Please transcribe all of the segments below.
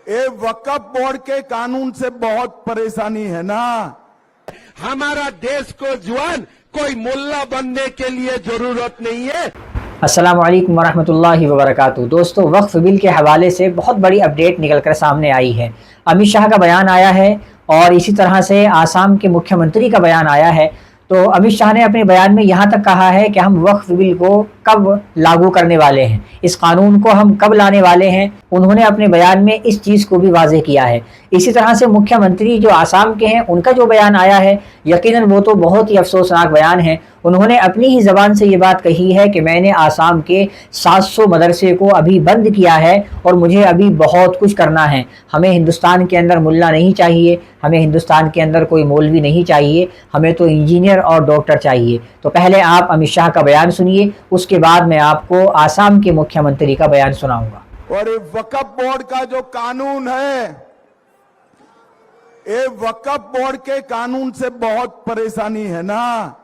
ये वक्फ बोर्ड के कानून से बहुत परेशानी है ना। हमारा देश को जुआन कोई मुल्ला बनने के लिए जरूरत नहीं है। अस्सलामु अलैकुम वरहमतुल्लाहि वबरकातुहू। दोस्तों, वक्फ बिल के हवाले से बहुत बड़ी अपडेट निकल कर सामने आई है। अमित शाह का बयान आया है और इसी तरह से आसाम के मुख्यमंत्री का बयान आया है। तो अमित शाह ने अपने बयान में यहाँ तक कहा है कि हम वक्फ बिल को कब लागू करने वाले हैं, इस कानून को हम कब लाने वाले हैं। उन्होंने अपने बयान में इस चीज़ को भी वाज़ेह किया है। इसी तरह से मुख्यमंत्री जो आसाम के हैं, उनका जो बयान आया है, यकीनन वो तो बहुत ही अफसोसनाक बयान है। उन्होंने अपनी ही ज़बान से ये बात कही है कि मैंने आसाम के 700 मदरसे को अभी बंद किया है और मुझे अभी बहुत कुछ करना है। हमें हिंदुस्तान के अंदर मुल्ला नहीं चाहिए, हमें हिंदुस्तान के अंदर कोई मौलवी नहीं चाहिए, हमें तो इंजीनियर और डॉक्टर चाहिए। तो पहले आप अमित शाह का बयान सुनिए, उसके बाद मैं आपको आसाम के मुख्यमंत्री का बयान सुनाऊंगा। और ये वक्फ बोर्ड का जो कानून है, ये वक्फ बोर्ड के कानून से बहुत परेशानी है ना।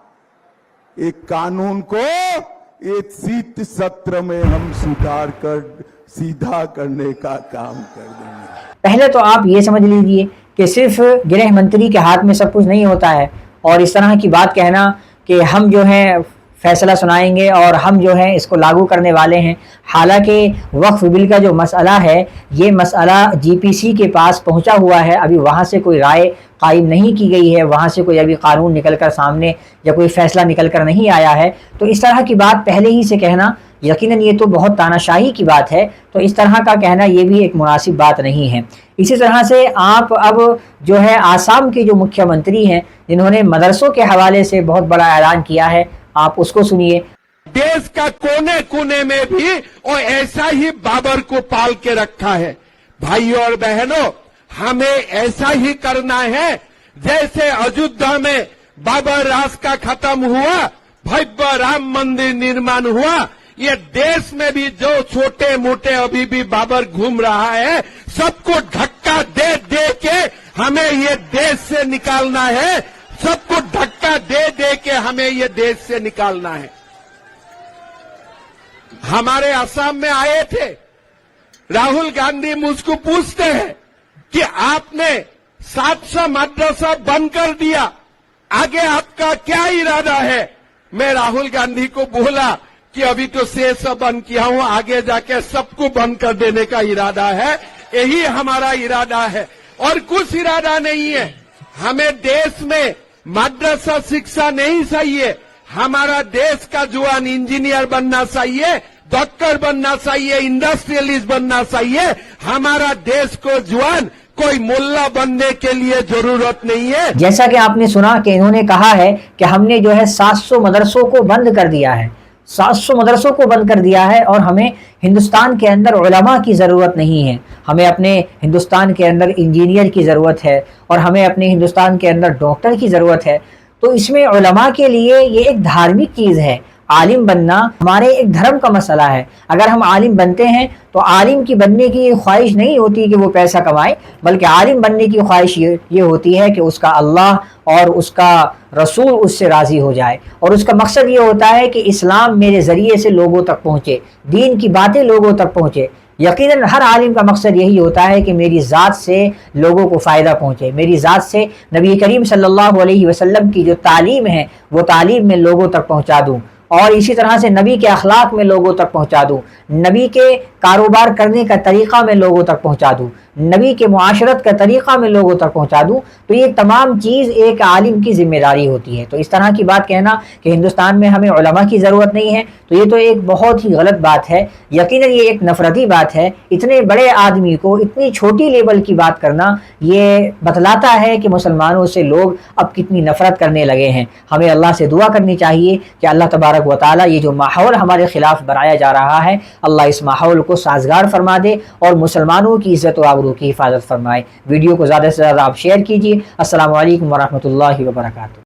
एक कानून को एक शीत सत्र में हम सुधार कर सीधा करने का काम कर देंगे। पहले तो आप ये समझ लीजिए कि सिर्फ गृह मंत्री के हाथ में सब कुछ नहीं होता है, और इस तरह की बात कहना कि हम जो है फैसला सुनाएंगे और हम जो है इसको लागू करने वाले हैं। हालांकि वक्फ बिल का जो मसला है, ये मसला जीपीसी के पास पहुंचा हुआ है, अभी वहां से कोई राय कायम नहीं की गई है, वहां से कोई अभी कानून निकल कर सामने या कोई फैसला निकल कर नहीं आया है। तो इस तरह की बात पहले ही से कहना, यकीनन ये तो बहुत तानाशाही की बात है, तो इस तरह का कहना ये भी एक मुनासिब बात नहीं है। इसी तरह से आप अब जो है आसाम के जो मुख्यमंत्री हैं, जिन्होंने मदरसों के हवाले से बहुत बड़ा ऐलान किया है, आप उसको सुनिए। देश का कोने कोने में भी और ऐसा ही बाबर को पाल के रखा है। भाइयों और बहनों, हमें ऐसा ही करना है जैसे अयोध्या में बाबर राज का खत्म हुआ, भव्य राम मंदिर निर्माण हुआ। ये देश में भी जो छोटे मोटे अभी भी बाबर घूम रहा है, सबको धक्का दे दे के हमें ये देश से निकालना है। सबको धक्का दे दे के हमें ये देश से निकालना है। हमारे असम में आए थे राहुल गांधी, मुझको पूछते हैं कि आपने 700 मदरसा बंद कर दिया, आगे आपका क्या इरादा है। मैं राहुल गांधी को बोला कि अभी तो 600 बंद किया हूं, आगे जाके सबको बंद कर देने का इरादा है। यही हमारा इरादा है और कुछ इरादा नहीं है। हमें देश में मदरसा शिक्षा नहीं चाहिए। हमारा देश का जुआन इंजीनियर बनना चाहिए, डॉक्टर बनना चाहिए, इंडस्ट्रियलिस्ट बनना चाहिए। हमारा देश को जुआन कोई मुल्ला बनने के लिए जरूरत नहीं है। जैसा कि आपने सुना कि इन्होंने कहा है कि हमने जो है 700 मदरसों को बंद कर दिया है, 700 मदरसों को बंद कर दिया है, और हमें हिंदुस्तान के अंदर उलमा की ज़रूरत नहीं है। हमें अपने हिंदुस्तान के अंदर इंजीनियर की ज़रूरत है और हमें अपने हिंदुस्तान के अंदर डॉक्टर की ज़रूरत है। तो इसमें उलमा के लिए ये एक धार्मिक चीज़ है। आलिम बनना हमारे एक धर्म का मसला है। अगर हम आलिम बनते हैं तो आलिम की बनने की ख्वाहिश नहीं होती कि वो पैसा कमाए, बल्कि आलिम बनने की ख्वाहिश ये होती है कि उसका अल्लाह और उसका रसूल उससे राज़ी हो जाए, और उसका मकसद ये होता है कि इस्लाम मेरे ज़रिए से लोगों तक पहुँचे, दीन की बातें लोगों तक पहुँचे। यकीनन हर आलिम का मकसद यही होता है कि मेरी ज़ात से लोगों को फ़ायदा पहुँचे, मेरी ज़ात से नबी करीम सल्लल्लाहु अलैहि वसल्लम की जो तालीम है वो तालीम में लोगों तक पहुँचा दूँ, और इसी तरह से नबी के अखलाक में लोगों तक पहुँचा दूँ, नबी के कारोबार करने का तरीक़ा में लोगों तक पहुँचा दूँ, नबी के मुआशरत का तरीक़ा में लोगों तक पहुँचा दूँ। तो ये तमाम चीज़ एक आलिम की ज़िम्मेदारी होती है। तो इस तरह की बात कहना कि हिंदुस्तान में हमें उलमा की ज़रूरत नहीं है, तो ये तो एक बहुत ही गलत बात है। यकीनन ये एक नफ़रती बात है। इतने बड़े आदमी को इतनी छोटी लेवल की बात करना, ये बतलाता है कि मुसलमानों से लोग अब कितनी नफ़रत करने लगे हैं। हमें अल्लाह से दुआ करनी चाहिए कि अल्लाह तबारक व तआला ये जो माहौल हमारे ख़िलाफ़ बनाया जा रहा है, अल्लाह इस माहौल को साजगार फरमा दे और मुसलमानों की इज़्ज़त व आबरू की हिफाजत फरमाए। वीडियो को ज़्यादा से ज़्यादा आप शेयर कीजिए। अस्सलामु अलैकुम वरहमतुल्लाहि वबरकातुहू।